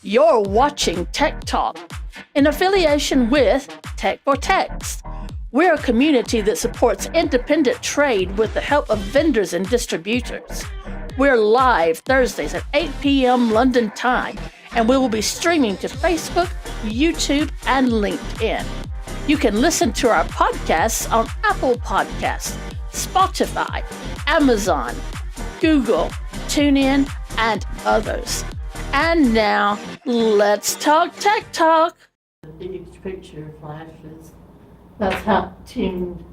You're watching Tech Talk in affiliation with Tech for Techs. We're a community that supports independent trade with the help of vendors and distributors. We're live Thursdays at 8 p.m. London time, and we will be streaming to Facebook, YouTube, and LinkedIn. You can listen to our podcasts on Apple Podcasts, Spotify, Amazon, Google, TuneIn, and others. And now, let's talk Tech Talk. The big picture flashes. That's how tuned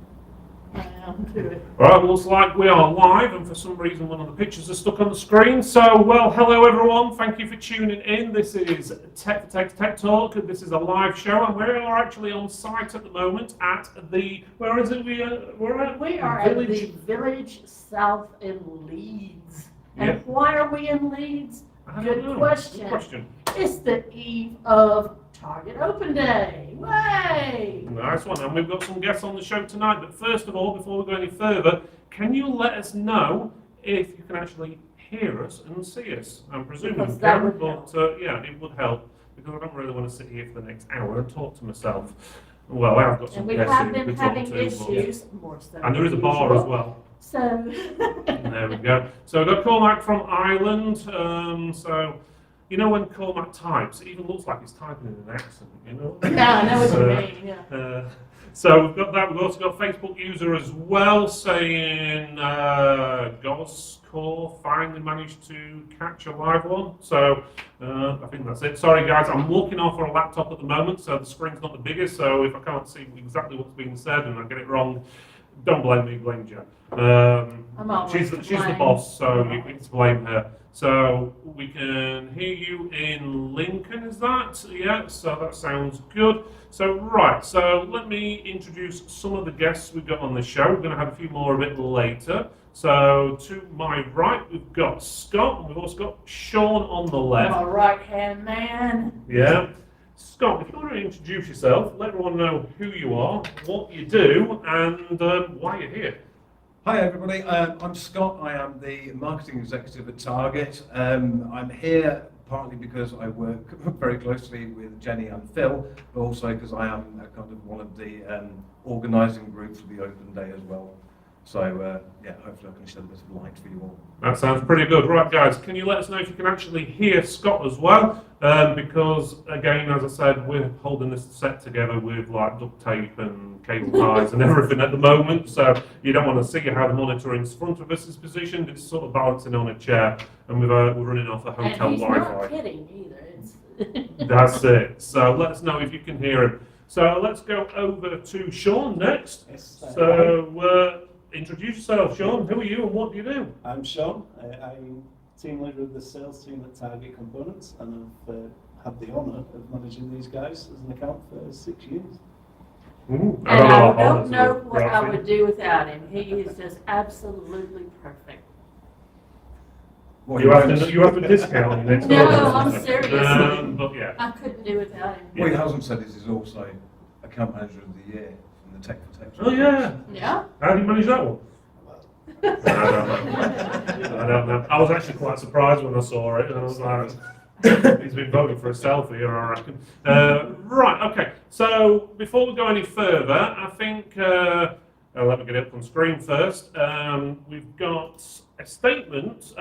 I am to it. Right, looks like we are live, and for some reason one of the pictures are stuck on the screen. So, well, hello everyone. Thank you for tuning in. This is Tech Talk. This is a live show, and we are actually on site at the moment at the. Where is it? We are at the village south in Leeds. And Yep. why are we in Leeds? Good question. Good question. It's the eve of Target Open Day. Way! Nice one. And we've got some guests on the show tonight. But first of all, before we go any further, can you let us know if you can actually hear us and see us? I'm presuming Because you that can, would but yeah, it would help because I don't really want to sit here for the next hour and talk to myself. Well, I have got some And we guests have who been we talk having to, issues, more so and there is a than bar usual. as well. So, There we go. So we've got Cormac from Ireland. So, you know when Cormac types, it even looks like he's typing in an accent, you know? yeah, I know what you mean, yeah. So we've got that. We've also got Facebook user as well saying Goscore finally managed to catch a live one. So I think that's it. Sorry guys, I'm looking off on a laptop at the moment, so the screen's not the biggest. So if I can't see exactly what's being said and I get it wrong, don't blame me, blame Jen. She's the boss, so you can blame her. So we can hear you in Lincoln, is that? Yeah, so that sounds good. So right, so let me introduce some of the guests we've got on the show. We're going to have a few more a bit later. So to my right, we've got Scott, and we've also got Sean on the left. My right-hand man. Yeah. Scott, if you want to introduce yourself, let everyone know who you are, what you do, and why you're here. Hi everybody, I'm Scott. I am the marketing executive at Target. I'm here partly because I work very closely with Jenny and Phil, but also because I am kind of one of the organising group for the Open Day as well. So yeah, hopefully I can shed a bit of light for you all. That sounds pretty good. Right guys, can you let us know if you can actually hear Scott as well? Because again, as I said, we're holding this set together with like duct tape and cable ties and everything at the moment. So you don't want to see how the monitor in front of us is positioned. It's sort of balancing on a chair, and we're running off a hotel and he's Wi-Fi. not kidding either. That's it. So let us know if you can hear him. So let's go over to Sean next. Yes, So introduce yourself, Sean. Who are you and what do you do? I'm Sean. I'm team leader of the sales team at Target Components, and I've had the honour of managing these guys as an account for 6 years. Ooh, And I don't know what I would do without him. He is just absolutely perfect. You have to discount next No, time. I'm serious. But yeah. I couldn't do without him. What he hasn't said is he's also account manager of the year from the Tech for Tech. Oh yeah. Yeah? How do you manage that one? I don't know. I was actually quite surprised when I saw it, and I was like, he's been voting for a selfie here, I reckon. Right, okay. So before we go any further, I think let me get it up on screen first. We've got a statement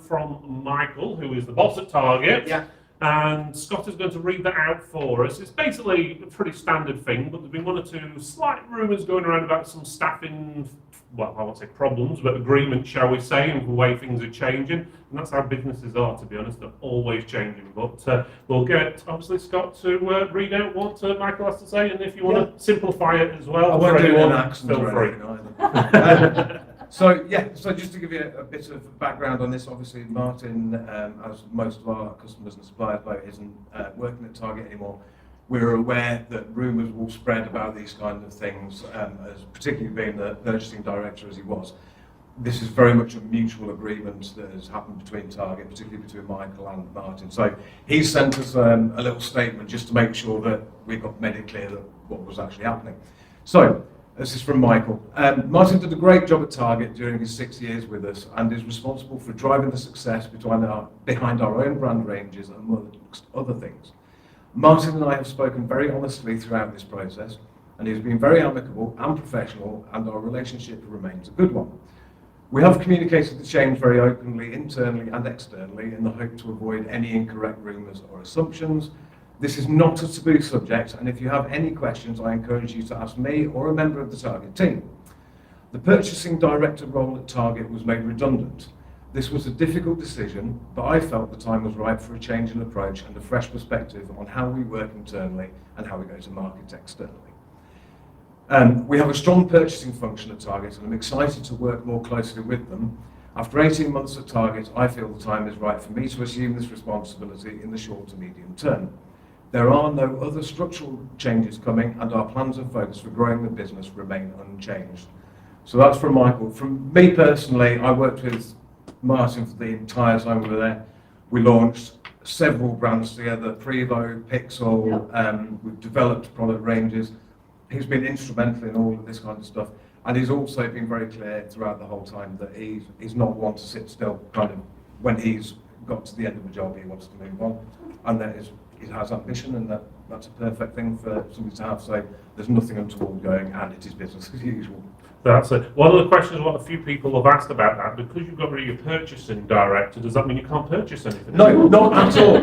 from Michael, who is the boss at Target. Yeah. And Scott is going to read that out for us. It's basically a pretty standard thing, but there's been one or two slight rumours going around about some staffing, well, I won't say problems, but agreement, shall we say, and the way things are changing. And that's how businesses are, to be honest. They're always changing. But we'll get, obviously, Scott to read out what Michael has to say, and if you want to simplify it as well, I won't do anyone, an accent feel or free. anything either. So just to give you a bit of background on this, obviously Martin, as most of our customers and suppliers know, isn't working at Target anymore. We're aware that rumours will spread about these kind of things, as particularly being the purchasing director as he was. This is very much a mutual agreement that has happened between Target, particularly between Michael and Martin. So he sent us a little statement just to make sure that we made it clear that what was actually happening. So This is from Michael. Martin did a great job at Target during his 6 years with us and is responsible for driving the success behind our own brand ranges and amongst other things. Martin and I have spoken very honestly throughout this process, and he has been very amicable and professional, and our relationship remains a good one. We have communicated the change very openly, internally and externally, in the hope to avoid any incorrect rumours or assumptions. This is not a taboo subject, and if you have any questions, I encourage you to ask me or a member of the Target team. The purchasing director role at Target was made redundant. This was a difficult decision, but I felt the time was right for a change in approach and a fresh perspective on how we work internally and how we go to market externally. We have a strong purchasing function at Target, and I'm excited to work more closely with them. After 18 months at Target, I feel the time is right for me to assume this responsibility in the short to medium term. There are no other structural changes coming, and our plans and focus for growing the business remain unchanged. So that's from Michael. From me personally, I worked with Martin for the entire time we were there. We launched several brands together, Prevo, Pixel, we've developed product ranges. He's been instrumental in all of this kind of stuff, and he's also been very clear throughout the whole time that he's not one to sit still. Kind of when he's got to the end of the job, he wants to move on, and that is, he has ambition, and that's a perfect thing for somebody to have. So there's nothing untoward going, and it is business as usual. That's it. One of the questions what a few people have asked about that, because you've got rid of your purchasing director, does that mean you can't purchase anything? No, not at all.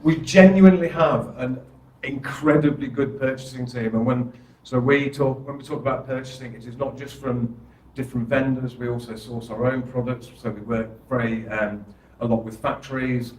We genuinely have an incredibly good purchasing team, and when we talk about purchasing, it is not just from different vendors. We also source our own products, so we work very a lot with factories,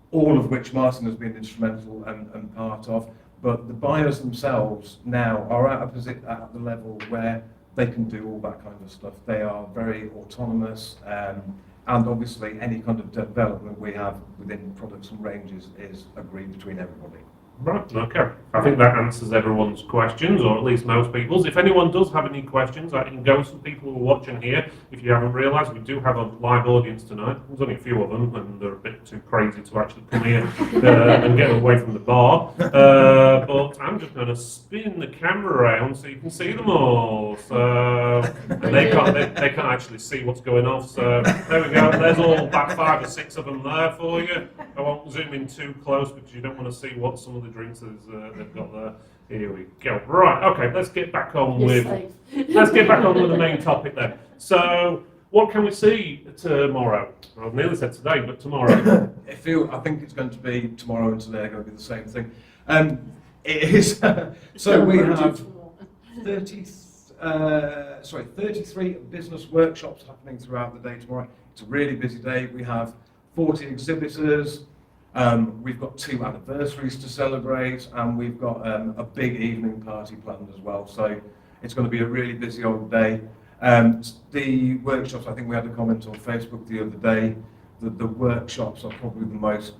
all of which Martin has been instrumental and part of. But the buyers themselves now are at the level where they can do all that kind of stuff. They are very autonomous, and obviously any kind of development we have within products and ranges is agreed between everybody. Right, okay. I think that answers everyone's questions, or at least most people's. If anyone does have any questions, I can go to some people who are watching here. If you haven't realised, we do have a live audience tonight. There's only a few of them, and they're a bit too crazy to actually come here and get away from the bar. But I'm just going to spin the camera around so you can see them all. So and they can't actually see what's going on. So there we go. There's all about 5 or 6 of them there for you. I won't zoom in too close because you don't want to see what some of the drinks they've got there. Here we go. Right, okay, let's get back on with the main topic then. So, what can we see tomorrow? I've nearly said today, but tomorrow. I think it's going to be tomorrow and today are going to be the same thing. It is. So we have 33 business workshops happening throughout the day tomorrow. It's a really busy day. We have 40 exhibitors. We've got 2 anniversaries to celebrate, and we've got a big evening party planned as well. So it's going to be a really busy old day. The workshops, I think we had a comment on Facebook the other day, that the workshops are probably the most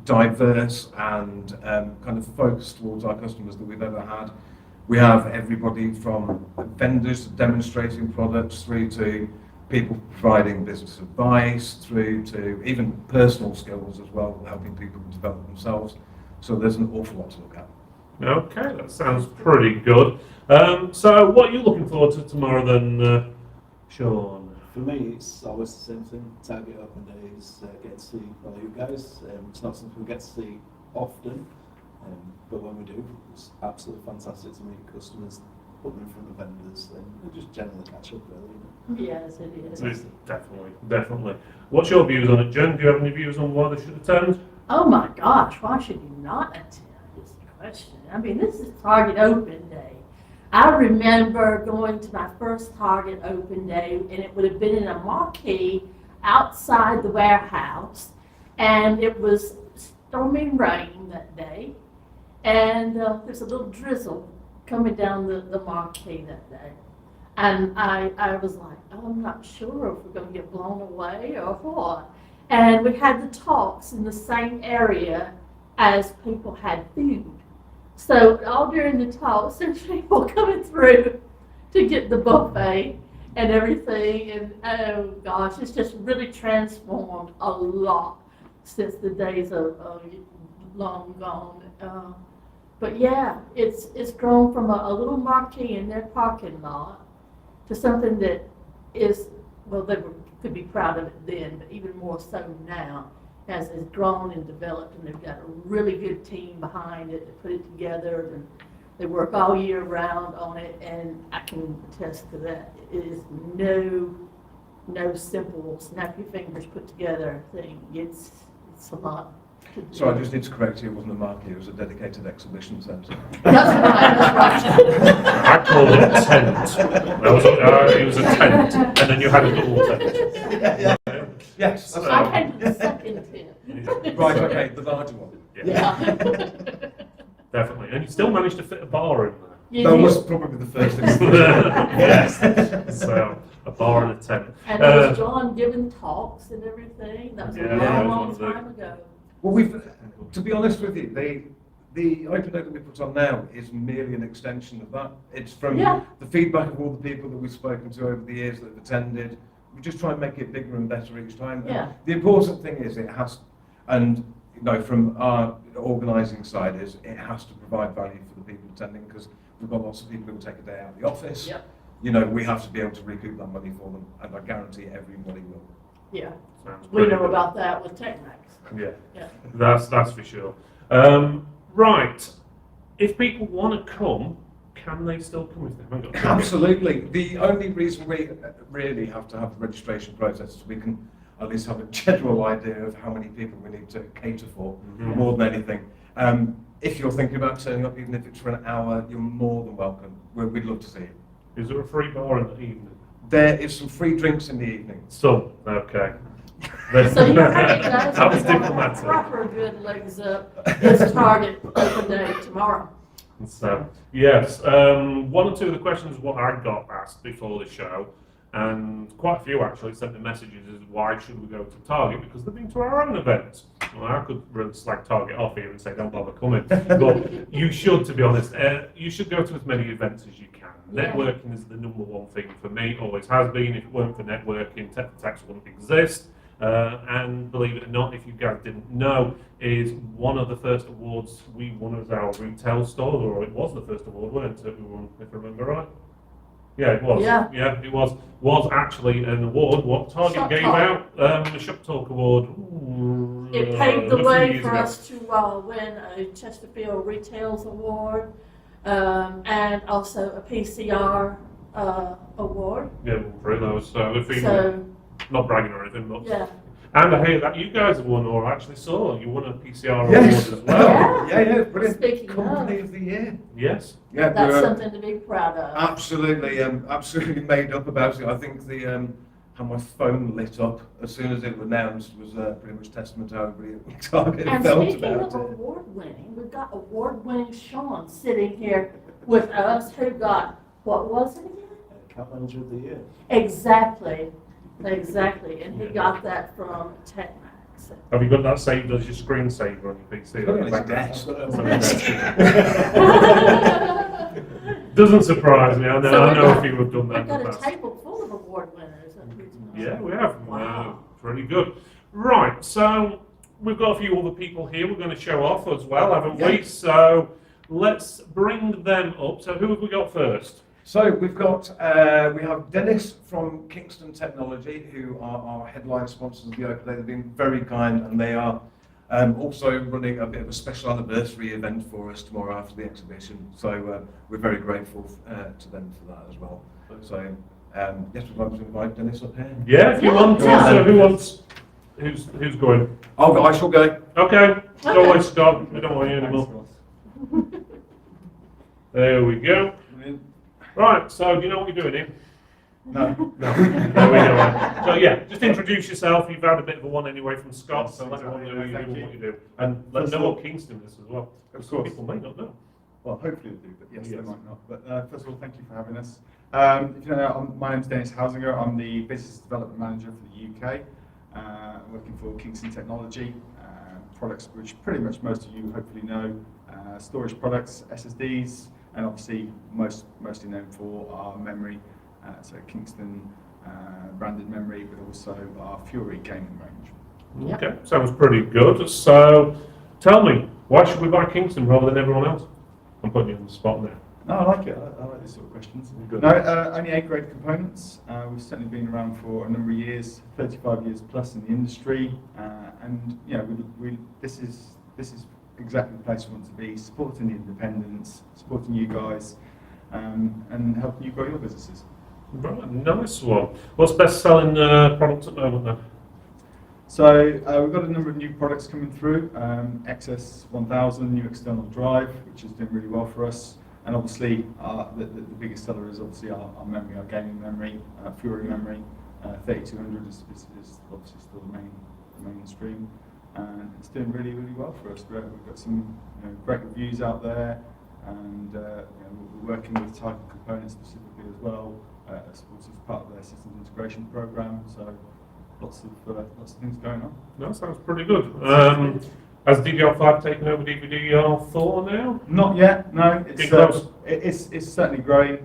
diverse and kind of focused towards our customers that we've ever had. We have everybody from vendors demonstrating products through to people providing business advice, through to even personal skills as well, helping people develop themselves. So there's an awful lot to look at. Okay, that sounds pretty good. So what are you looking forward to tomorrow then, Sean? For me, it's always the same thing. Target open days, get to see all you guys. It's not something we get to see often, but when we do, it's absolutely fantastic to meet customers, put them in front of vendors, and just generally catch up, really. Yes, it is. Definitely. What's your views on it, Jen? Do you have any views on why they should attend? Oh my gosh, why should you not attend? Is the question. I mean, this is Target Open Day. I remember going to my first Target Open Day, and it would have been in a marquee outside the warehouse, and it was storming rain that day, and there's a little drizzle coming down the marquee that day. And I was like, oh, I'm not sure if we're going to get blown away or what. And we had the talks in the same area as people had food. So all during the talks, there's people coming through to get the buffet and everything. And oh gosh, it's just really transformed a lot since the days of long gone. But yeah, it's grown from a little marquee in their parking lot to something that is, well, could be proud of it then, but even more so now, as it's grown and developed, and they've got a really good team behind it to put it together, and they work all year round on it, and I can attest to that. It is no simple snap your fingers put together thing. It's a lot. So I just need to correct you, it wasn't a marquee, it was a dedicated exhibition centre. That's right. I called it a tent. It was a tent, and then you had a double tent. Yes, that's I right. came to the second tent. Right, okay, the larger one. Yeah. Definitely. And you still managed to fit a bar in there. You That did. was probably the first thing. Yes. So, a bar and a tent. And it was John giving talks and everything. That was Yeah, a that long, was long one of the- time ago. Well, to be honest with you, the open day that we put on now is merely an extension of that. It's from Yeah. the feedback of all the people that we've spoken to over the years that have attended. We just try and make it bigger and better each time. And Yeah. the important thing is it has, and from our organising side, is it has to provide value for the people attending, because we've got lots of people who will take a day out of the office. Yep. We have to be able to recoup that money for them, and I guarantee everybody will. Yeah. Sounds We pretty know good. about that with TechMax. Yeah. Yeah. That's for sure. Right. If people want to come, can they still come if they haven't got tickets? Absolutely. The only reason we really have to have the registration process is we can at least have a general idea of how many people we need to cater for, Mhm. more than anything. If you're thinking about turning up, even if it's for an hour, you're more than welcome. We'd love to see you. Is there a free bar in the evening? There is some free drinks in the evening. Some. Okay. So you heard it, guys. That was If you want diplomatic. proper good legs up. It's Target open day tomorrow. So, yes, one or two of the questions what I got asked before the show, and quite a few actually sent me messages, is why should we go to Target? Because they've been to our own events. Well, I could really slag Target off here and say don't bother coming, but you should, to be honest, you should go to as many events as you can. Yeah. Networking is the number one thing for me, always has been. If it weren't for networking, Tech wouldn't exist. And believe it or not, if you guys didn't know, is one of the first awards we won as our retail store, or it was the first award, weren't it? We won, if I remember right. Yeah, it was. Yeah. It was actually an award. What Target Shop gave Talk. out, the Shop Talk Award. Ooh, It paved the a few way years for ago. us to win a Chesterfield Retails Award and also a PCR award. Yeah, we won three of those. So if you So, not bragging or anything, but yeah. and I hear that you guys have won, or actually saw you won a PCR Yes. award as well. Yeah, brilliant. Speaking Company of. of the year. Yes. Yeah, That's we're, something to be proud of. absolutely made up about it. I think the how my phone lit up as soon as it was announced was pretty much testament to how everybody at Target And felt speaking about of it. award-winning, we've got award-winning Sean sitting here with us, who got, what was it again? Account Manager of the Year. Exactly, and he got that from TechMax. Have you got that saved as your screensaver on your PC? Got it on his Like desk. I've got it that? on my desk. Doesn't surprise me. I So know we've a got- few have done that We've got in the a past. table full of award winners. Yeah, we have. Wow. Pretty good. Right, so we've got a few other people here we're going to show off as well, haven't we? Yeah. So let's bring them up. So who have we got first? So we have Dennis from Kingston Technology, who are our headline sponsors of the Open Day. They've been very kind, and they are also running a bit of a special anniversary event for us tomorrow after the exhibition. So we're very grateful to them for that as well. So yes, we'd like to invite Dennis up here. Yeah, if you Yeah, want to. yeah. So who's going? I shall go. Okay, Okay. don't worry, Scott. We don't want you anymore. There we go. Right, so do you know what you're doing here? No. No. There we go. So yeah, just introduce yourself. You've had a bit of a one anyway from Scott, so let everyone know who you Thank do and you. what you do. And let First them of know all- what Kingston is as well. Of Some course. people may not know. Well, hopefully they do, but yes, they Yes. might not. But first of all, thank you for having us. If you don't know, my name's Dennis Housinger. I'm the Business Development Manager for the UK. I'm working for Kingston Technology, products which pretty much most of you hopefully know, storage products, SSDs, and obviously mostly known for our memory, so Kingston branded memory, but also our Fury gaming range. Yep. Okay, sounds pretty good. So tell me, why should we buy Kingston rather than everyone else? I'm putting you on the spot now. No, I like it. I like these sort of questions. Good. No, only A-grade components. We've certainly been around for a number of years, 35 years plus in the industry, and you know, this is exactly the place we want to be, supporting the independents, supporting you guys, and helping you grow your businesses. Right, nice one. What's best selling product at the moment then? So we've got a number of new products coming through. XS 1000, new external drive, which is doing really well for us. And obviously, the biggest seller is obviously our memory, our gaming memory, Fury memory. 3200 is obviously still the mainstream, and it's doing really, really well for us. We've got some great reviews out there, and we're working with Tiger Components specifically as well, as part of their systems integration program. So lots of things going on. No, sounds pretty good. Has DDR5 taken over DVDR4 now? Not yet, no. Getting close. It's certainly growing.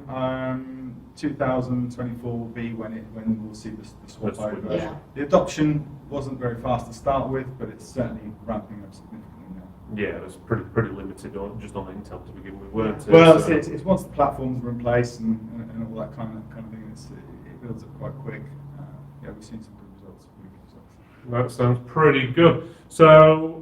2024 will be when we'll see the swap over. Yeah. The adoption wasn't very fast to start with, but it's certainly ramping up significantly now. Yeah, it was pretty limited just on Intel to begin with, weren't it? Well, So- it's once the platforms are in place and all that kind of thing, it builds up quite quick. Yeah, we've seen some good results. That sounds pretty good. So,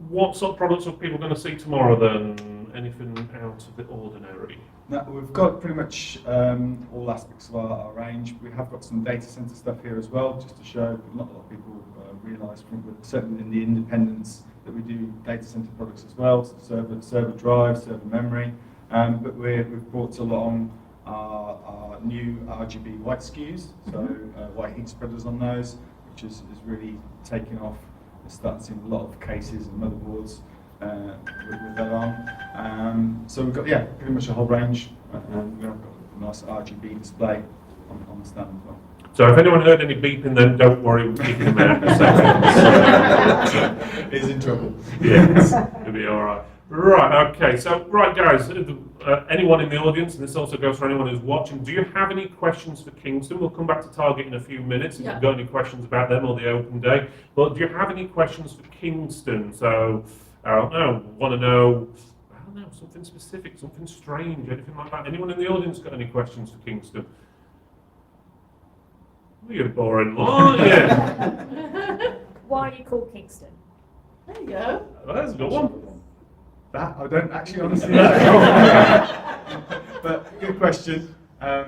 what sort of products are people going to see tomorrow then? Anything out of the ordinary? Now, we've got pretty much all aspects of our range. We have got some data center stuff here as well, just to show. Not a lot of people realise, but certainly in the independents, that we do data center products as well, server drive, server memory. But we've brought along our new RGB white SKUs, so white heat spreaders on those, which is really taking off. We're starting to see a lot of cases and motherboards with that on. So we've got pretty much a whole range, and we've got a nice RGB display on the stand as well. So if anyone heard any beeping, then don't worry, we're keeping them out in a second. He's in trouble. Yes, it'll be all right. Right, okay. So, right, guys, anyone in the audience, and this also goes for anyone who's watching, do you have any questions for Kingston? We'll come back to Target in a few minutes if you've got any questions about them or the open day. But do you have any questions for Kingston? So, I don't know, want to know, something specific, something strange, anything like that. Anyone in the audience got any questions for Kingston? Well, you're boring, aren't you? Why are you called Kingston? There you go. Well, that's a good one. That I don't actually honestly know. But good question. It's I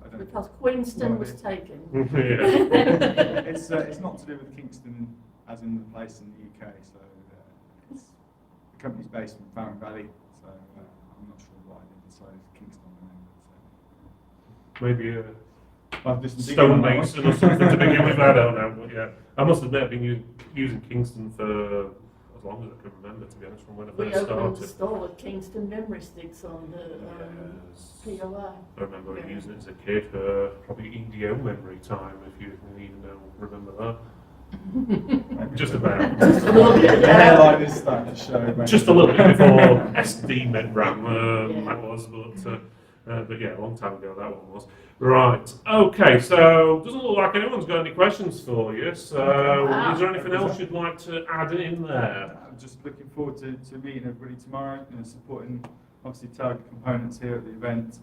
don't. Because Queenston was taken. Yeah. It's not to do with Kingston as in the place in the UK. So the company's based in Farron Valley. So I'm not sure why they decided Kingston. Maybe a stonemason or something to begin with. I don't know. But yeah, I must admit I've been using Kingston for as long as I can remember, to be honest, from when I We first opened a started. store with Kingston memory sticks on the Yes. POI. I remember using it as a kid for probably EDO memory time, if you even remember that. Just about. Just a little bit, The yeah. hairline is starting to show. Just a little bit before SD meant RAM, that was, but yeah, a long time ago that one was. Right, okay, so doesn't look like anyone's got any questions for you, so Wow. is there anything else you'd like to add in there? I'm just looking forward to meeting everybody tomorrow, supporting obviously Target Components here at the event.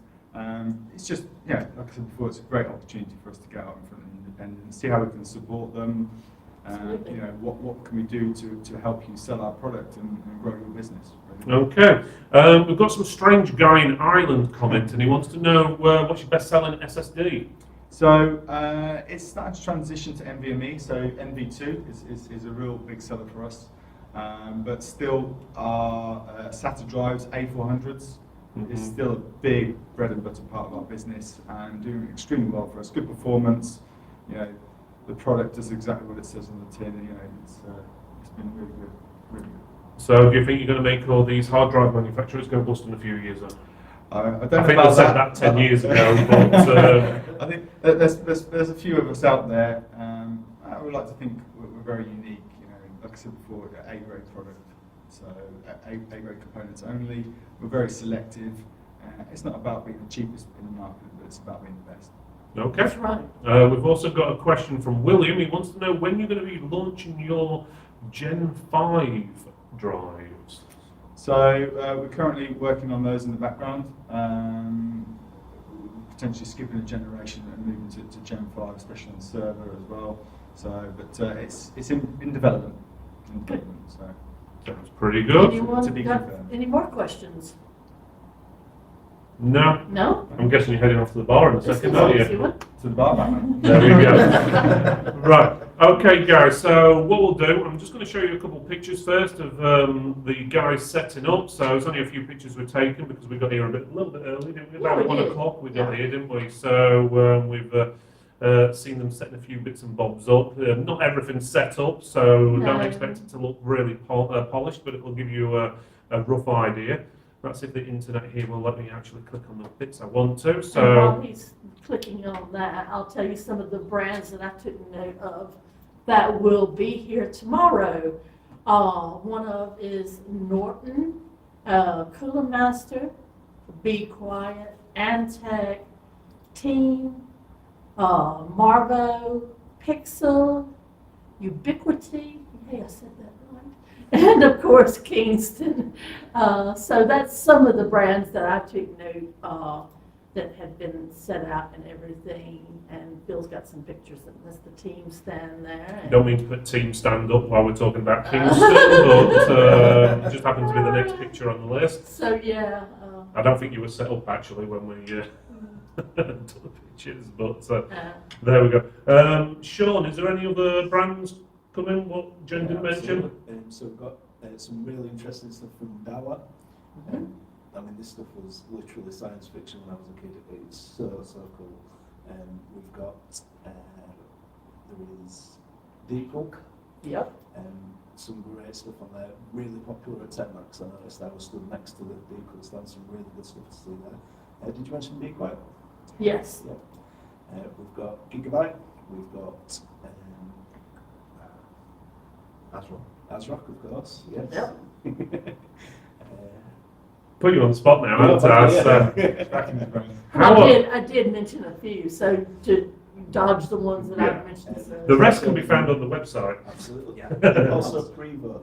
It's just, like I said before, it's a great opportunity for us to get out in front of the independents, see how we can support them. Absolutely. What can we do to help you sell our product and grow your business? Okay, we've got some strange guy in Ireland comment, and he wants to know what's your best-selling SSD? So it's starting to transition to NVMe. So NV2 is a real big seller for us, but still our SATA drives A400s is still a big bread and butter part of our business and doing extremely well for us. Good performance. The product does exactly what it says on the tin. It's been really good, really good. So do you think you're going to make all these hard drive manufacturers go bust in a few years then? I don't I know think about they said that 10 years ago, but I think there's a few of us out there. I would like to think we're very unique. Like I said before, A-grade product, so A-grade components only. We're very selective. It's not about being the cheapest in the market, but it's about being the best. okay. That's right. We've also got a question from William. He wants to know when you're going to be launching your Gen 5 drives. So we're currently working on those in the background, potentially skipping a generation and moving to Gen 5, especially on server as well. So, but it's in development. So Sounds pretty good. Anyone to be got confirmed. any more questions? No, No? I'm guessing you're heading off to the bar in a This second, is aren't easy you? one. To the bar, Batman. There we go. Right. Okay, guys. So what we'll do, I'm just going to show you a couple of pictures first of the guys setting up. So it's only a few pictures we've taken because we got here a little bit early, didn't we? Yeah, About we 1 did. o'clock we got Yeah. here, didn't we? So we've seen them setting a few bits and bobs up. Not everything's set up, so No. don't expect it to look really polished, but it will give you a rough idea. That's if the internet here will let me actually click on the bits I want to. And So. while he's clicking on that, I'll tell you some of the brands that I took note of that will be here tomorrow. One of is Norton, Cooler Master, Be Quiet, Antec, Team, Marvo, Pixel, Ubiquity. Hey, I said that right. And of course, Kingston. So that's some of the brands that I took note that had been set out and everything. And Bill's got some pictures of that's the team stand there. Don't mean to put team stand up while we're talking about Kingston, but it just happens to be the next picture on the list. So yeah. I don't think you were set up actually when we took the pictures, but there we go. Sean, is there any other brands coming? What Jen didn't mention? So we've got some really interesting stuff from Dawa. I mean, this stuff was literally science fiction when I was a kid. It's so cool. We've got there is Deep Hook. Yep. Some great stuff on there. Really popular at TechTalk. I noticed I was stood next to the Deep Hook stand. Some really good stuff to see there. Did you mention Be Quiet? Yes. Yeah. We've got Gigabyte. We've got ASRock, of course. Yes. Yep. Put you on the spot now, haven't I? Back in the brain. I did mention a few, so to dodge the ones that I mentioned. So. The rest can be found on the website. Absolutely. Yeah. Also, Prevo,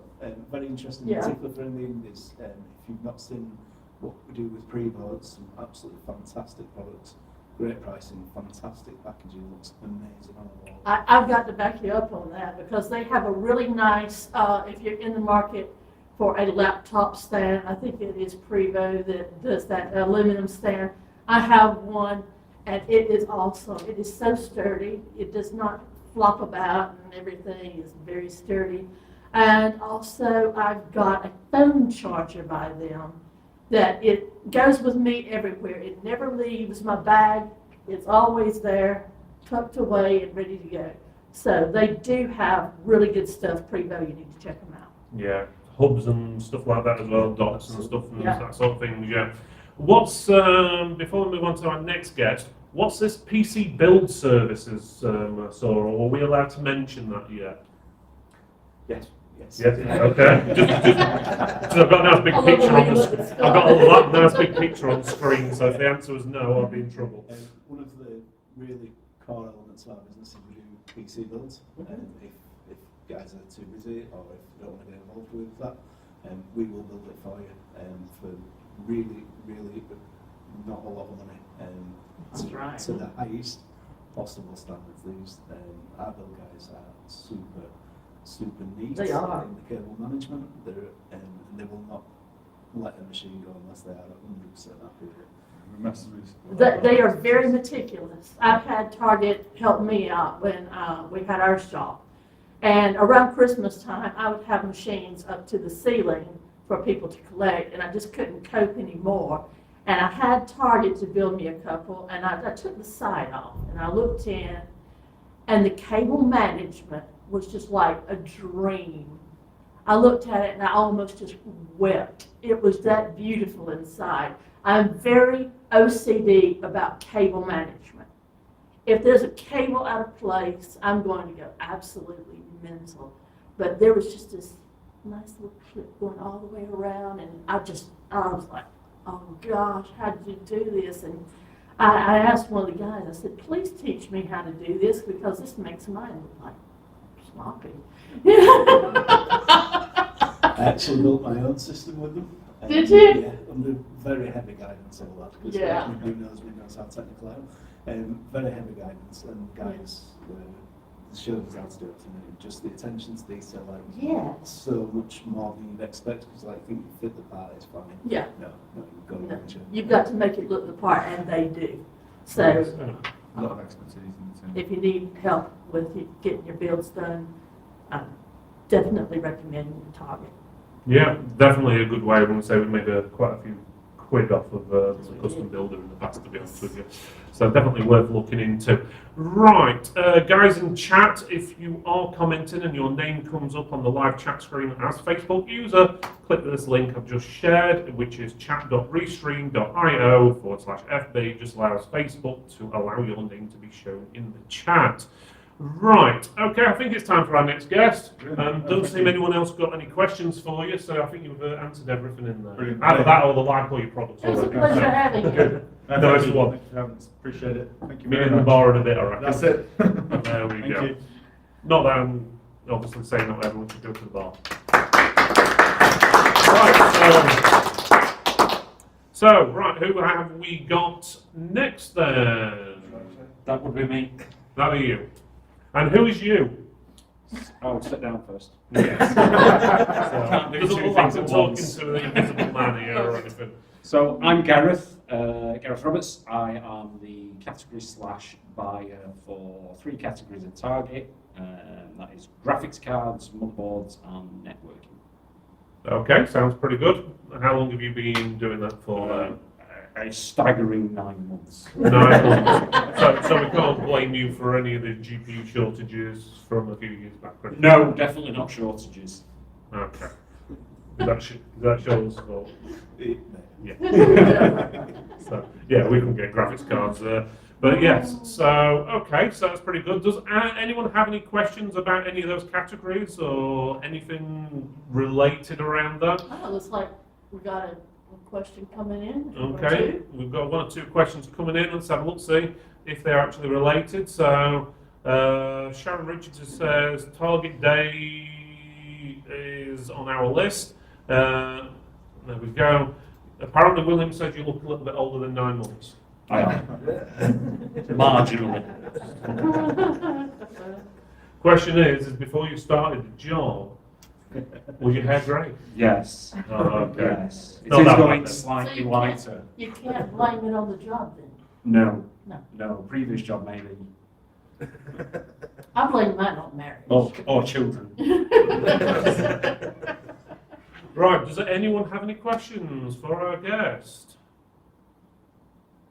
very interesting, Yeah. particularly for the indies. If you've not seen what we do with Prevo, it's some absolutely fantastic products, great pricing, fantastic packaging, looks amazing on the wall. I've got to back you up on that because they have a really nice, if you're in the market for a laptop stand, I think it is Prevo that does that aluminum stand. I have one and it is awesome. It is so sturdy. It does not flop about and everything is very sturdy. And also I've got a phone charger by them that it goes with me everywhere. It never leaves my bag. It's always there, tucked away and ready to go. So they do have really good stuff. Prevo, you need to check them out. Yeah, hubs and stuff like that as well, docks and stuff and Yeah. that sort of thing. Yeah. What's before we move on to our next guest? What's this PC build services, Sora? Are we allowed to mention that yet? Yes. Yes. Okay. Just I've got a nice big I love the picture way on you the. look at I've got a nice big picture on screen. So if the answer was no, I'd be in trouble. One of the really core elements of our business is we do PC builds. If guys are too busy or if you don't want to get involved with that, we will build it for you for really not a lot of money. That's right. To the highest possible standards. These our build guys are super neat They are. in the cable management. And they will not let a machine go unless they are 100% happy with it. They are very meticulous. I've had Target help me out when we had our shop. And around Christmas time, I would have machines up to the ceiling for people to collect, and I just couldn't cope anymore. And I had Target to build me a couple, and I took the side off, and I looked in, and the cable management was just like a dream. I looked at it, and I almost just wept. It was that beautiful inside. I'm very OCD about cable management. If there's a cable out of place, I'm going to go absolutely mental. But there was just this nice little clip going all the way around, and I was like, oh gosh, how did you do this? And I asked one of the guys, I said, please teach me how to do this because this makes mine look like sloppy. I actually built my own system with them. Did you? Yeah, under very heavy guidance all that, because Yeah. who knows me knows how technical I am. Very heavy guidance, and guys showed us how to do it, and just the attention to detail, like, Yes. so much more than you'd expect, because like, I think you fit the part, it's fine. Yeah. No, you've got to No. mention. You've got to make it look the part, and they do. So A lot of expertise in the team. if you need help with getting your builds done, definitely recommend Target. Yeah, definitely a good way. I'm going to say we made quite a few quid off of the custom builder in the past, to be honest with you. So definitely worth looking into. Right, guys in chat, if you are commenting and your name comes up on the live chat screen as Facebook user, click this link I've just shared, which is chat.restream.io/FB. Just allows Facebook to allow your name to be shown in the chat. Right, okay, I think it's time for our next guest. Doesn't seem anyone else got any questions for you, so I think you've answered everything in there. Brilliant. Either that or the like all your products It was a already. pleasure having you. Good. Nice Thank you. one. Thank you for having us. Appreciate it. Thank you Meet very in the much. bar in a bit, I reckon. That's it. There we Thank go. you. Not that I'm obviously saying not everyone should go to the bar. Right, who have we got next then? That would be me. That are you. And who is you? I'll sit down first. Yes. Can't do Doesn't two look like things I'm at talking once. to an invisible man here or anything. So I'm Gareth, Gareth Roberts. I am the category / buyer for 3 categories at Target. That is graphics cards, motherboards, and networking. Okay, sounds pretty good. And how long have you been doing that for? A staggering 9 months. 9 months. So we can't blame you for any of the GPU shortages from a few years back. right? No, definitely not shortages. Okay. Is that Sean's fault? Yeah. So yeah, we can get graphics cards there. But yes, so okay, so that's pretty good. Does anyone have any questions about any of those categories or anything related around that? Oh, it looks like we got a question coming in. or Okay, two. we've got 1 or 2 questions coming in. Let's have a look, see if they're actually related. So Sharon Richardson says Target Day is on our list. There we go. Apparently, William says you look a little bit older than 9 months. I am. Marginally. Question is before you started the job, was your hair grey? Yes. Oh, okay. Yes. It Not is that going bad then. slightly So you lighter. You can't blame it on the job then. No. No. No. Previous job maybe. I blame mine on marriage. Or children. Right, does anyone have any questions for our guest?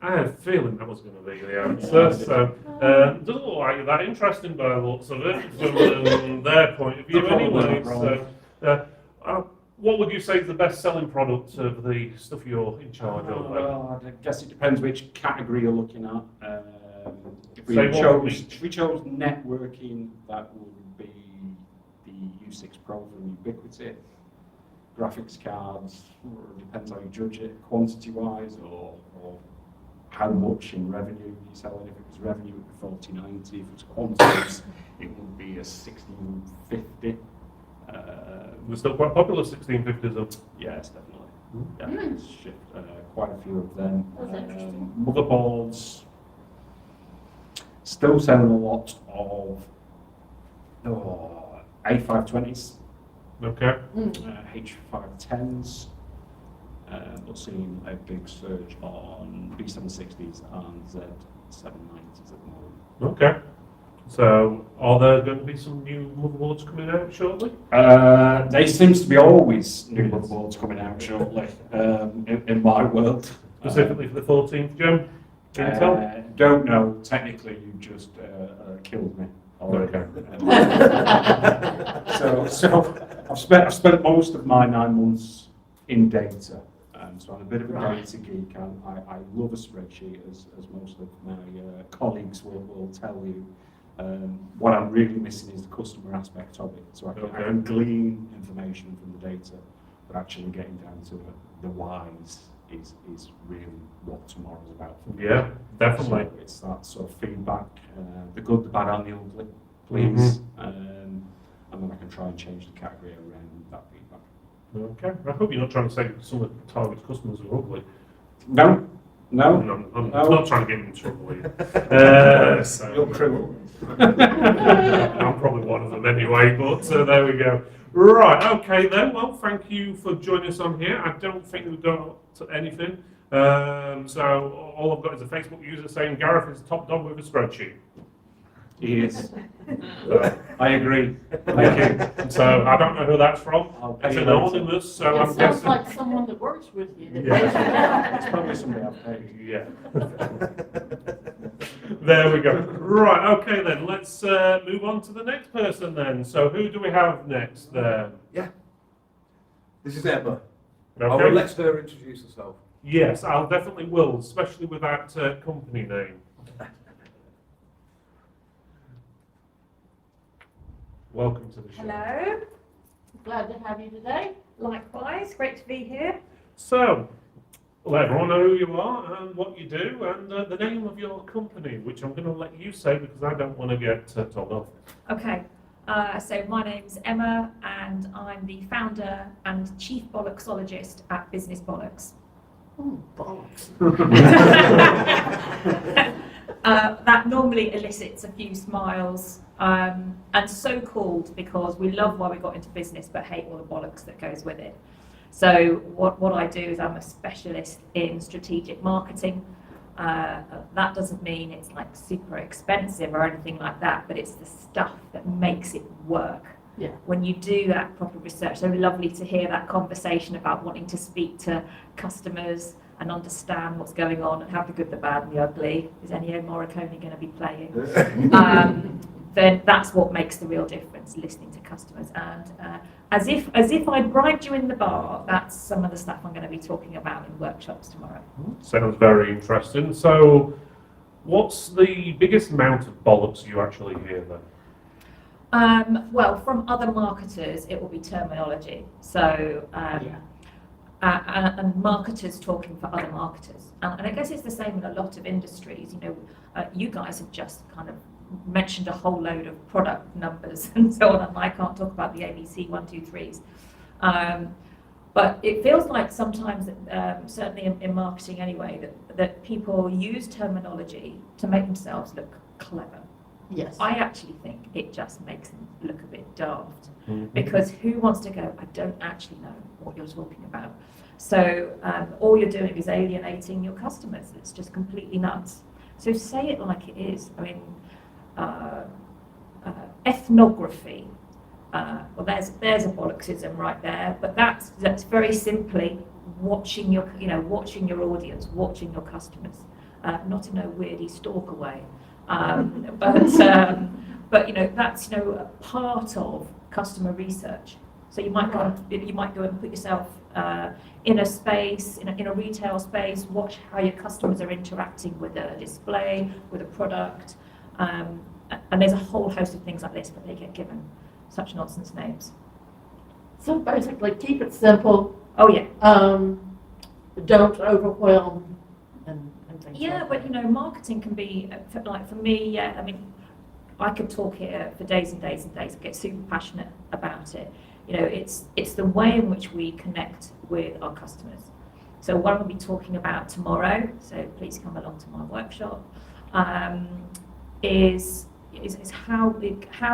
I had a feeling that was going to be the answer. So, doesn't look like you're that interesting by the looks of it from their point of view Probably anyway. not So, what would you say is the best selling product of the stuff you're in charge of? Well, I guess it depends which category you're looking at. If Say one from each. we chose networking, that would be the U6 Pro from Ubiquiti. Graphics cards, depends how you judge it, quantity-wise, or how much in revenue you sell it. If it was revenue, it would be 4090. If it was quantities, it would be a 1650. They're still quite popular, 1650s though. Yes, definitely. Yeah, it's shipped quite a few of them. That's interesting. Motherboards, still selling a lot of A520s, Okay. H510s, but seeing a big surge on B760s and Z790s at the moment. Okay. So, are there going to be some new motherboards coming out shortly? There seems to be always new motherboards coming out shortly in my world. Specifically for the 14th gen? Intel? Don't know. Technically, you just killed me. Okay. So I've spent most of my 9 months in data. So I'm a bit of a Right. data geek. I love a spreadsheet, as most of my colleagues will tell you. What I'm really missing is the customer aspect of it. So I can glean information from the data, but actually getting down to the whys is really what tomorrow's about for me. Yeah, definitely. So it's that sort of feedback, the good, the bad, and the ugly, please. And then I can try and change the category around that feedback. Okay. I hope you're not trying to say some of the target customers are ugly. No, no, I'm no. not trying to get you in trouble here. You're cruel. I'm probably one of them anyway, but there we go. Right, okay then. Well, thank you for joining us on here. I don't think we've got to anything. So all I've got is a Facebook user saying Gareth is top dog with a spreadsheet. He is. So, I agree. thank you. So I don't know who that's from. I'll pay It's you later. anonymous, so It I'm sounds guessing. like someone that works with you. That Yeah. pays you down. It's probably somebody I've paid. Yeah. There we go. Right, okay then, let's move on to the next person then. So who do we have next there? Yeah. This is Emma. I will Okay. let her introduce herself. Yes, I'll definitely will, especially with that company name. Welcome to the show. Hello, Glad to have you today. likewise, great to be here. So, let everyone know who you are and what you do and the name of your company, which I'm going to let you say because I don't want to get told off. Okay, so my name's Emma and I'm the founder and chief bollocksologist at Business Bollocks. Oh, bollocks. That normally elicits a few smiles, and so called because we love why we got into business but hate all the bollocks that goes with it. So what I do is I'm a specialist in strategic marketing. That doesn't mean it's like super expensive or anything like that, but it's the stuff that makes it work. Yeah. When you do that proper research, so lovely to hear that conversation about wanting to speak to customers and understand what's going on and have the good, the bad, and the ugly. Is Ennio Morricone going to be playing? Then that's what makes the real difference, listening to customers. And as if I bribed you in the bar, that's some of the stuff I'm going to be talking about in workshops tomorrow. Sounds very interesting. So, what's the biggest amount of bollocks you actually hear then? Well, from other marketers, it will be terminology. So, and marketers talking for other marketers. And I guess it's the same in a lot of industries. You know, you guys have just kind of mentioned a whole load of product numbers and so on, and I can't talk about the ABC 1, 2, 3s. But it feels like sometimes, certainly in marketing anyway, that people use terminology to make themselves look clever. Yes. I actually think it just makes them look a bit daft, Mm-hmm. because who wants to go, I don't actually know what you're talking about. So all you're doing is alienating your customers. It's just completely nuts. So say it like it is. I mean, ethnography. Well, there's a bollocksism right there, but that's very simply watching your audience, watching your customers, not in a weirdy stalker way, but you know that's a part of customer research. So you might go and put yourself in a space, in a retail space, watch how your customers are interacting with a display, with a product, and there's a whole host of things like this, but they get given such nonsense names. So basically, keep it simple. Oh yeah. Don't overwhelm and things Yeah, like but that. marketing can be for me. Yeah, I mean, I could talk here for days and days and days. I get super passionate about it. It's the way in which we connect with our customers. So what I'm going to be talking about tomorrow, so please come along to my workshop, is how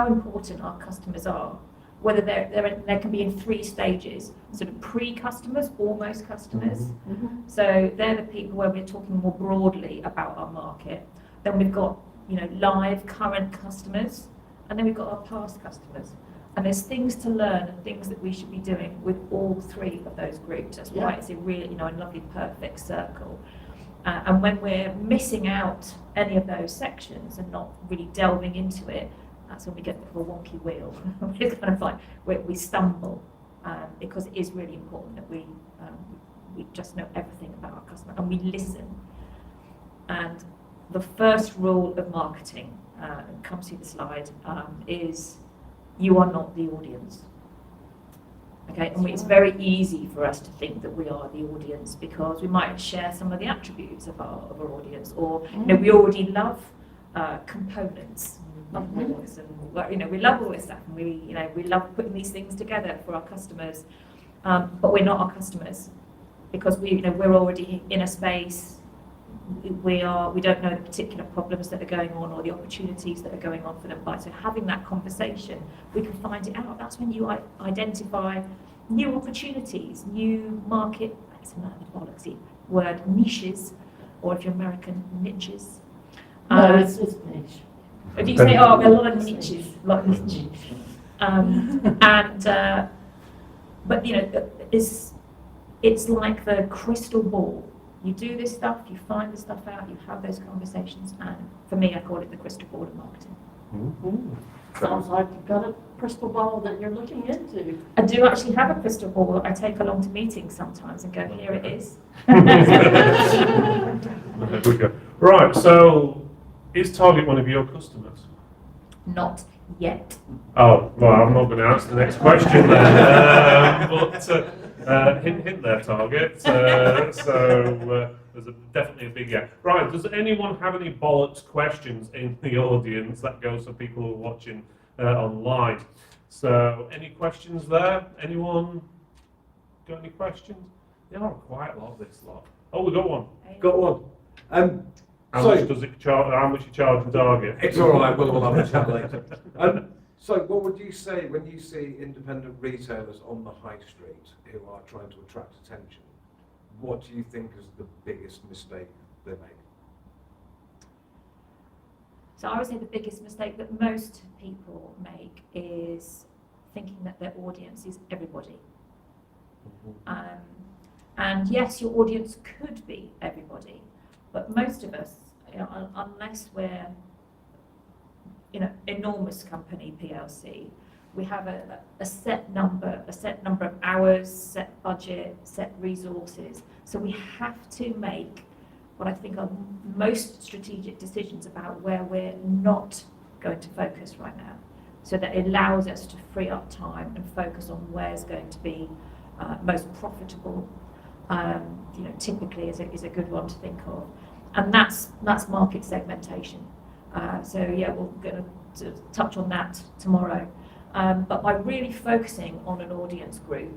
important our customers are. Whether they can be in 3 stages, sort of pre-customers, almost customers. Mhm. So they're the people where we're talking more broadly about our market. Then we've got live current customers, and then we've got our past customers. And there's things to learn and things that we should be doing with all 3 of those groups. That's why it's a really a lovely perfect circle. And when we're missing out any of those sections and not really delving into it, that's when we get a wonky wheel. It's kind of like we stumble, because it is really important that we just know everything about our customer and we listen. And the first rule of marketing, come see the slide, is you are not the audience. Okay, and it's very easy for us to think that we are the audience because we might share some of the attributes of our audience, or we already love components of boards, and we love all this stuff, and we love putting these things together for our customers. but we're not our customers because we're already in a space. We don't know the particular problems that are going on or the opportunities that are going on for them. By so having that conversation, we can find it out. That's when you identify new opportunities, new market. That's another bollocks word, niches, or if you're American, niches. No, it's niche. If you say, oh, there are a lot of niches, like niche. But it's like the crystal ball. You do this stuff, you find the stuff out, you have those conversations, and for me, I call it the crystal ball of marketing. Sounds like you've got a crystal ball that you're looking into. I do actually have a crystal ball that I take along to meetings sometimes and go, here it is. There we go. Right, so is Target one of your customers? Not yet. Oh, well, I'm not going to answer the next question then. But hint there, Target. There's definitely a big yeah. Right, does anyone have any bollocks questions in the audience? That goes for people who are watching online. So, any questions there? Anyone got any questions? There are quite a lot of this lot. Oh, we got one. Got one. How much does it charge? How much you charge for Target? It's all right. We'll have a chat later. So, what would you say when you see independent retailers on the high street who are trying to attract attention? What do you think is the biggest mistake they make? So I would say the biggest mistake that most people make is thinking that their audience is everybody. And yes, your audience could be everybody, but most of us, unless we're enormous company PLC, we have a set number of hours, set budget, set resources. So we have to make what I think are most strategic decisions about where we're not going to focus right now. So that it allows us to free up time and focus on where's going to be most profitable. Typically is a good one to think of, and that's market segmentation. We're going to touch on that tomorrow. But by really focusing on an audience group,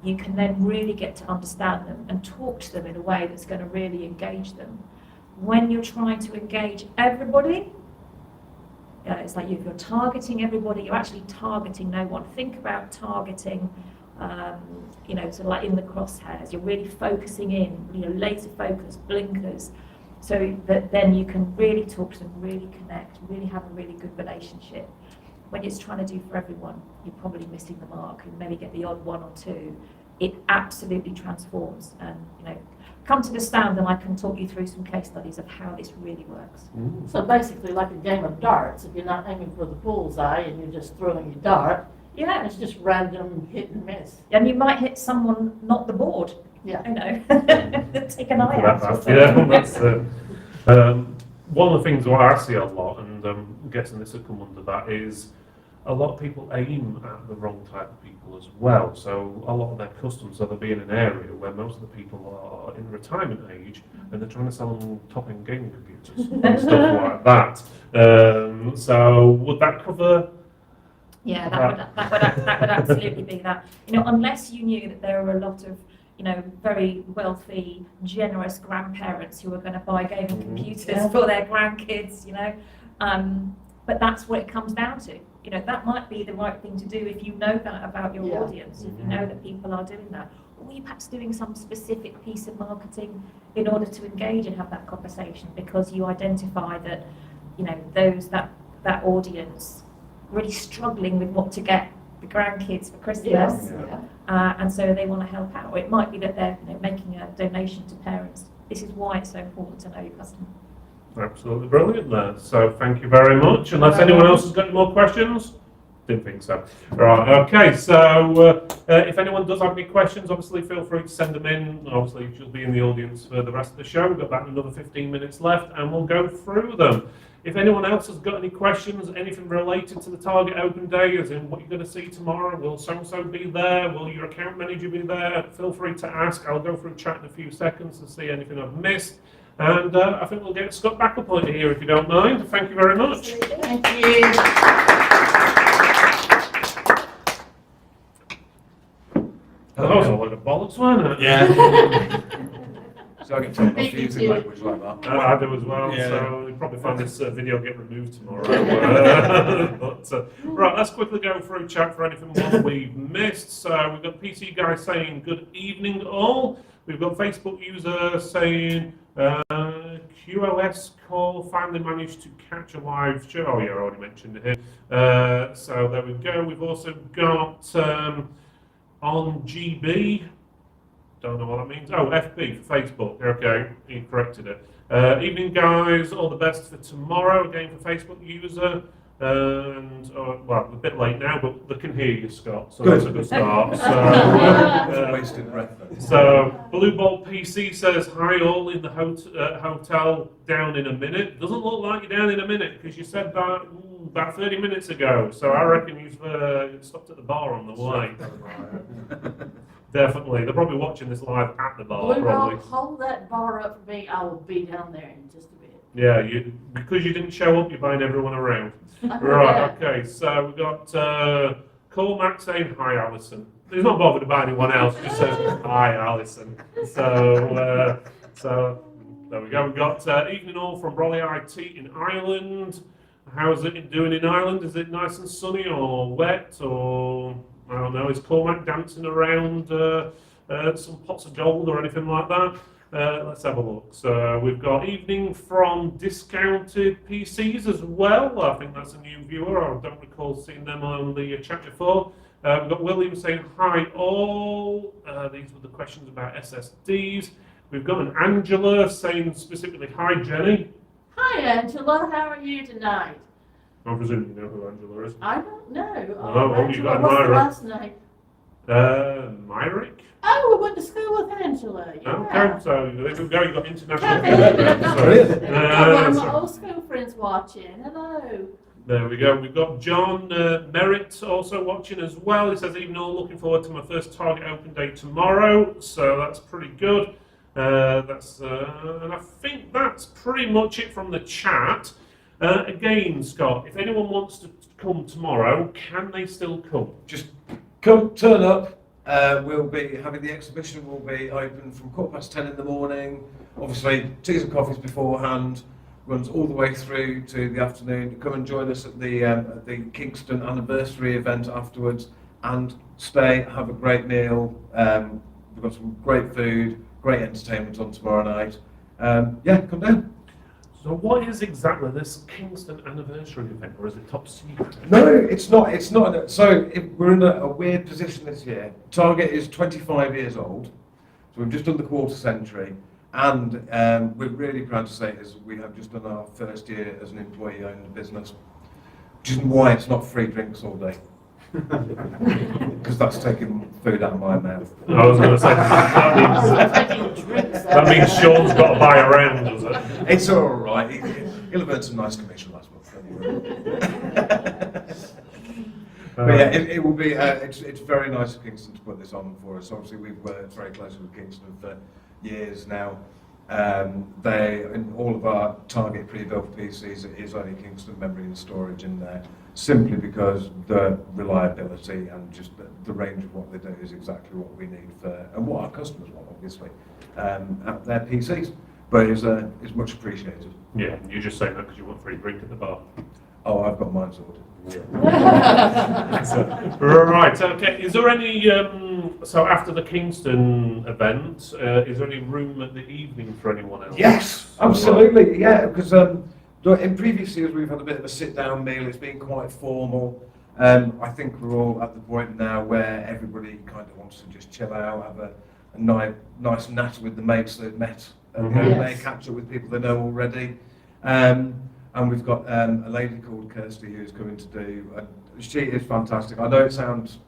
you can then really get to understand them and talk to them in a way that's going to really engage them. When you're trying to engage everybody, it's like if you're targeting everybody, you're actually targeting no one. Think about targeting, sort of like in the crosshairs. You're really focusing in, laser focus, blinkers, so that then you can really talk to them, really connect, really have a really good relationship. When it's trying to do for everyone, you're probably missing the mark. You maybe get the odd one or two. It absolutely transforms. And come to the stand and I can talk you through some case studies of how this really works. So basically, like a game of darts, if you're not aiming for the bullseye and you're just throwing your dart, it's just random hit and miss. And you might hit someone, not the board. Yeah. Take an eye out. That's one of the things what I see a lot, and I'm guessing this will come under that, is a lot of people aim at the wrong type of people as well. So a lot of their customers, they'll be in an area where most of the people are in retirement age, and they're trying to sell them top-end gaming computers and stuff like that. So would that cover? Yeah, that would absolutely be that. Unless you knew that there are a lot of very wealthy, generous grandparents who are going to buy gaming computers for their grandkids, but that's what it comes down to. That might be the right thing to do if you know that about your audience, if you know that people are doing that. Or you're perhaps doing some specific piece of marketing in order to engage and have that conversation because you identify that, that audience really struggling with what to get the grandkids for Christmas. And so they want to help out. Or it might be that they're making a donation to parents. This is why it's so important to know your customer. Absolutely brilliant there. So thank you very much. Unless anyone else has got any more questions? Didn't think so. Right, okay, so if anyone does have any questions, obviously feel free to send them in. Obviously you'll be in the audience for the rest of the show. We've got about another 15 minutes left and we'll go through them. If anyone else has got any questions, anything related to the Target Open Day, as in what you're going to see tomorrow, will so-and-so be there, will your account manager be there, feel free to ask. I'll go through chat in a few seconds to see anything I've missed. And I think we'll get Scott back up on here if you don't mind. Thank you very much. Thank you. That was a load of bollocks, wasn't it? Yeah. So I get told off Me using too. language like that. I do as well, Yeah. so you'll probably find this video get removed tomorrow. Right, let's quickly go through chat for anything more we've missed. So we've got PC guy saying good evening all. We've got Facebook user saying QoS call finally managed to catch a live show. Oh yeah, I already mentioned it here. So there we go. We've also got on GB. Don't know what that means. Oh, FB for Facebook. Okay, he corrected it. Evening, guys. All the best for tomorrow. Again for Facebook user. And well, a bit late now, but they can hear you, Scott. So Good. that's a good start. It's So, a wasted breath. so Blue Ball PC says hi all in the hotel down in a minute. Doesn't look like you're down in a minute because you said that about 30 minutes ago. So I reckon you've stopped at the bar on the way. Definitely. They're probably watching this live at the bar, Blue probably. Rock, hold that bar up for me. I will be down there in just a bit. Yeah, because you didn't show up, you're buying everyone around. I heard Right, that. okay, so we've got Cormac saying hi, Alison. He's not bothered about anyone else, just says hi, Alison. So there we go. We've got evening all from Brolly IT in Ireland. How's it doing in Ireland? Is it nice and sunny or wet or I don't know? Is Cormac dancing around some pots of gold or anything like that? Let's have a look. So we've got evening from discounted PCs as well. I think that's a new viewer. I don't recall seeing them on the chat before. We've got William saying hi all. These were the questions about SSDs. We've got an Angela saying specifically hi Jenny. Hi, Angela. How are you tonight? I presume you know who Angela is. I don't know. Oh, well, you got what's the Myra. last name? Myrick? Oh, we went to school with Angela. Yeah. Okay, so there we go. You've got international. I've got Brilliant. one of my So- old school friends watching. Hello. There we go. We've got John Merritt also watching as well. He says, even all looking forward to my first Target open day tomorrow. So that's pretty good. And I think that's pretty much it from the chat. Again, Scott, if anyone wants to come tomorrow, can they still come? Just come, turn up. We'll be having the exhibition will be open from 10:15 in the morning. Obviously, teas and coffees beforehand. Runs all the way through to the afternoon. Come and join us at the Kingston anniversary event afterwards, and stay, have a great meal. We've got some great food, great entertainment on tomorrow night. Yeah, come down. So what is exactly this Kingston anniversary event, or is it top secret? No, it's not. It's not. So we're in a weird position this year. Target is 25 years old, so we've just done the quarter century, and we're really proud to say is we have just done our first year as an employee-owned business, which is why it's not free drinks all day, because that's taking food out of my mouth. I was going to say that means Sean's got to buy around, does it? It's all right. He'll have earned some nice commission last month. But yeah, it will be. It's very nice of Kingston to put this on for us. Obviously, we've worked very closely with Kingston for years now. They in all of our Target pre-built PCs it is only Kingston memory and storage in there, simply because the reliability and just the range of what they do is exactly what we need for and what our customers want, obviously, at their PCs. But it's much appreciated. Yeah, you're just saying that because you want free drink at the bar. Oh, I've got mine sorted. Right, okay. Is there any, so after the Kingston event, is there any room at the evening for anyone else? Yes, absolutely, yeah, because in previous years we've had a bit of a sit-down meal, it's been quite formal. I think we're all at the point now where everybody kind of wants to just chill out, have a nice natter with the mates they've met at the open day, catch up with people they know already. And we've got a lady called Kirsty who's coming to do, she is fantastic. I know it sounds,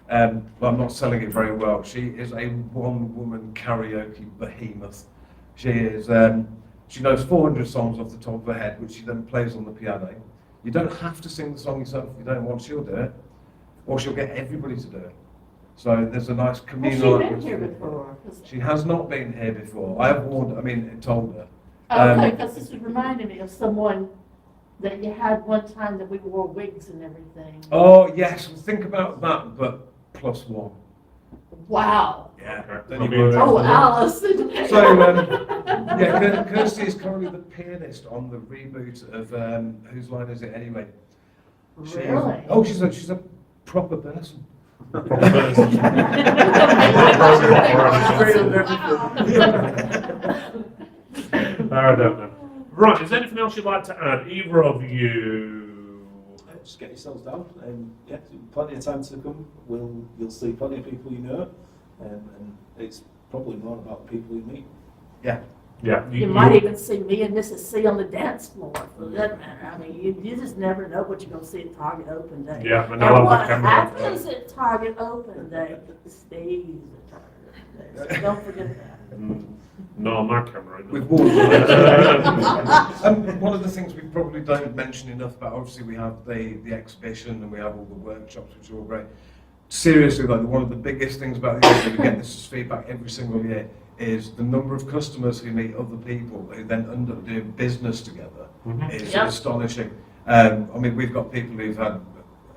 well, I'm not selling it very well. She is a one-woman karaoke behemoth. She is, she knows 400 songs off the top of her head, which she then plays on the piano. You don't have to sing the song yourself if you don't want, she'll do it. Or she'll get everybody to do it. So there's a nice communal Has she been here atmosphere. before? She has not been here before. I have warned, told her. Okay, because this is reminding me of someone that you had one time that we wore wigs and everything. Oh yes, well, think about that, but plus one. Wow. Yeah. Okay. Then I'll you be go- interested. Oh, Alison. So, yeah, Kirsty is currently the pianist on the reboot of Whose Line Is It Anyway? Really? Oh, she's a proper person. Proper person. I don't know. Right, is there anything else you'd like to add, either of you? Just get yourselves down, yeah, plenty of time to come. You'll see plenty of people you know, and it's probably more about the people you meet. Yeah. Yeah. You might even see me and Mrs. C on the dance floor, for that matter. I mean, you just never know what you're going to see at Target Open Day. Yeah, and And I'll what have the camera. happens at Target Open Day stays at Target Open Day. So don't forget that. No, on my camera. it We've doesn't. one of the things we probably don't mention enough about, obviously we have the exhibition and we have all the workshops, which are all great. Seriously, like one of the biggest things about the year, we get this as feedback every single year, is the number of customers who meet other people who then end up doing business together is Yep. astonishing. I mean, we've got people who've had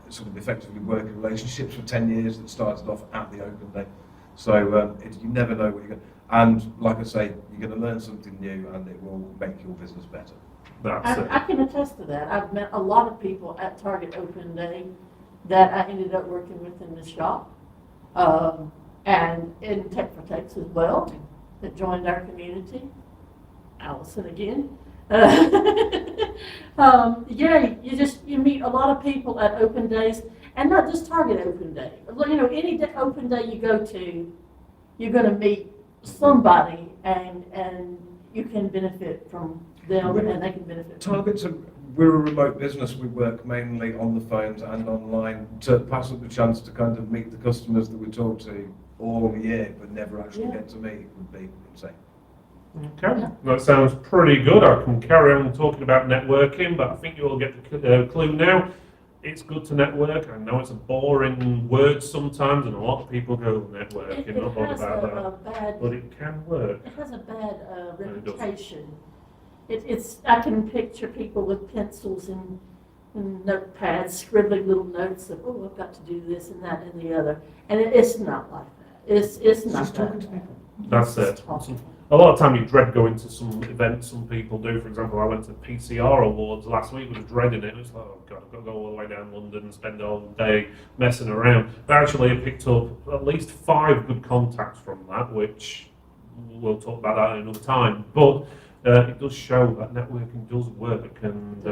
sort of effectively working relationships for 10 years that started off at the open day. So you never know what you're going to... And like I say, you're going to learn something new and it will make your business better. That's it. I can attest to that. I've met a lot of people at Target Open Day that I ended up working with in the shop, and in Tech for Techs as well, that joined our community. Allison again. Yeah, you meet a lot of people at open days, and not just Target Open Day. You know, any open day you go to, you're going to meet somebody, and you can benefit from them, and they can benefit from you. We're a remote business. We work mainly on the phones and online. To pass up the chance to kind of meet the customers that we talk to all year but never actually get to meet would be insane. Okay, that sounds pretty good. I can carry on talking about networking, but I think you all get the clue now. It's good to network. I know it's a boring word sometimes, and a lot of people go network, not bothered about that, but it can work. It has a bad reputation. I can picture people with pencils and notepads scribbling little notes of, oh, I've got to do this and that and the other. And it's not like that. It's not talking to people. That's it. A lot of time you dread going to some events some people do. For example, I went to PCR Awards last week with a dread in it. It was like, oh God, I've got to go all the way down London and spend all day messing around. But actually I picked up at least 5 good contacts from that, which we'll talk about that another time. But it does show that networking does work, and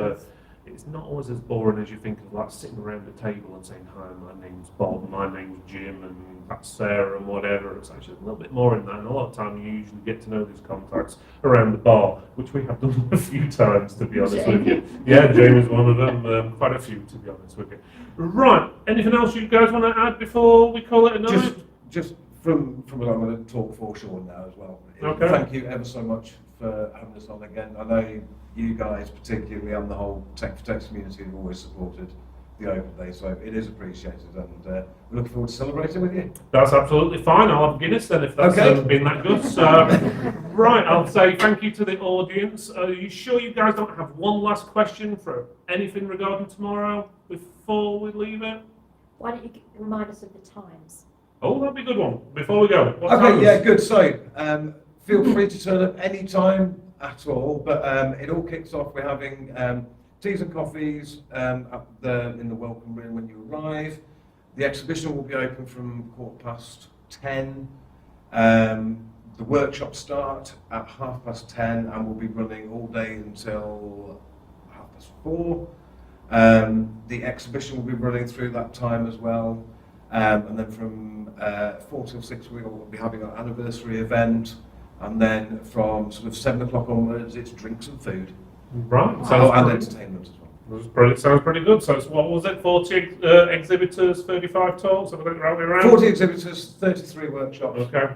it's not always as boring as you think of, like sitting around the table and saying, hi, my name's Bob, my name's Jim, and that's Sarah, and whatever. It's actually a little bit more in that, and a lot of time you usually get to know these contacts around the bar, which we have done a few times, to be honest with you. Yeah, Jamie's one of them, quite a few, to be honest with you. Right, anything else you guys want to add before we call it a night? Just from what I'm going to talk for Sean now as well. Okay. Thank you ever so much for having us on again. I know you guys particularly and the whole Tech for Techs community have always supported the Open Day, so it is appreciated, and we're looking forward to celebrating with you. That's absolutely fine. I'll have Guinness then if that's been that good. So, right, I'll say thank you to the audience. Are you sure you guys don't have one last question for anything regarding tomorrow before we leave it? Why don't you remind us of the times? Oh, that'd be a good one. Before we go. What Okay, times? yeah, good. So, feel free to turn up any time at all, but it all kicks off. We're having teas and coffees in the welcome room when you arrive. The exhibition will be open from 10:15. The workshops start at 10:30 and will be running all day until 4:30. The exhibition will be running through that time as well. And then from 4 till 6 we will be having our anniversary event, and then from sort of 7 o'clock onwards it's drinks and food. Right. And Sounds pretty, entertainment as well. sounds pretty good. So it's, what was it, 40 exhibitors, 35 talks, I think the right way around? 40 exhibitors, 33 workshops. Okay.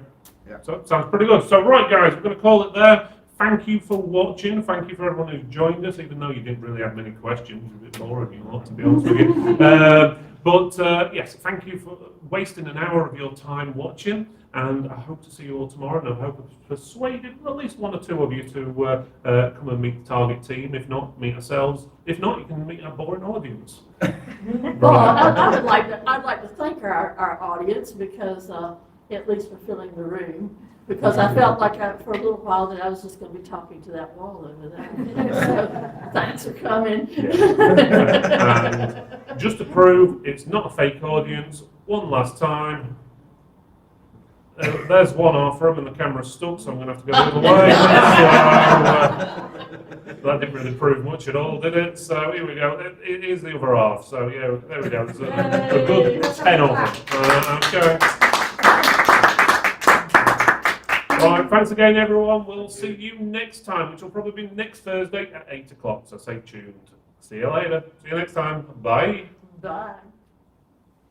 Yeah. So sounds pretty good. So right guys, we're going to call it there. Thank you for watching. Thank you for everyone who's joined us, even though you didn't really have many questions. A bit boring, you lot, to be honest with you. But yes, thank you for wasting an hour of your time watching, and I hope to see you all tomorrow, and I hope I've persuaded at least 1 or 2 of you to come and meet the target team. If not, meet ourselves. If not, you can meet our boring audience. Well, I'd like to thank our audience, because at least for filling the room, because I felt like for a little while that I was just going to be talking to that wall over there. So thanks for coming. And just to prove it's not a fake audience, one last time. There's one half room and the camera's stuck, so I'm going to have to go the other way. So, that didn't really prove much at all, did it? So here we go. It is the other half. So yeah, there we go. There's a good 10 of them. Okay. Right, thanks again, everyone. We'll see you next time, which will probably be next Thursday at 8 o'clock. So stay tuned. See you later. See you next time. Bye. Bye.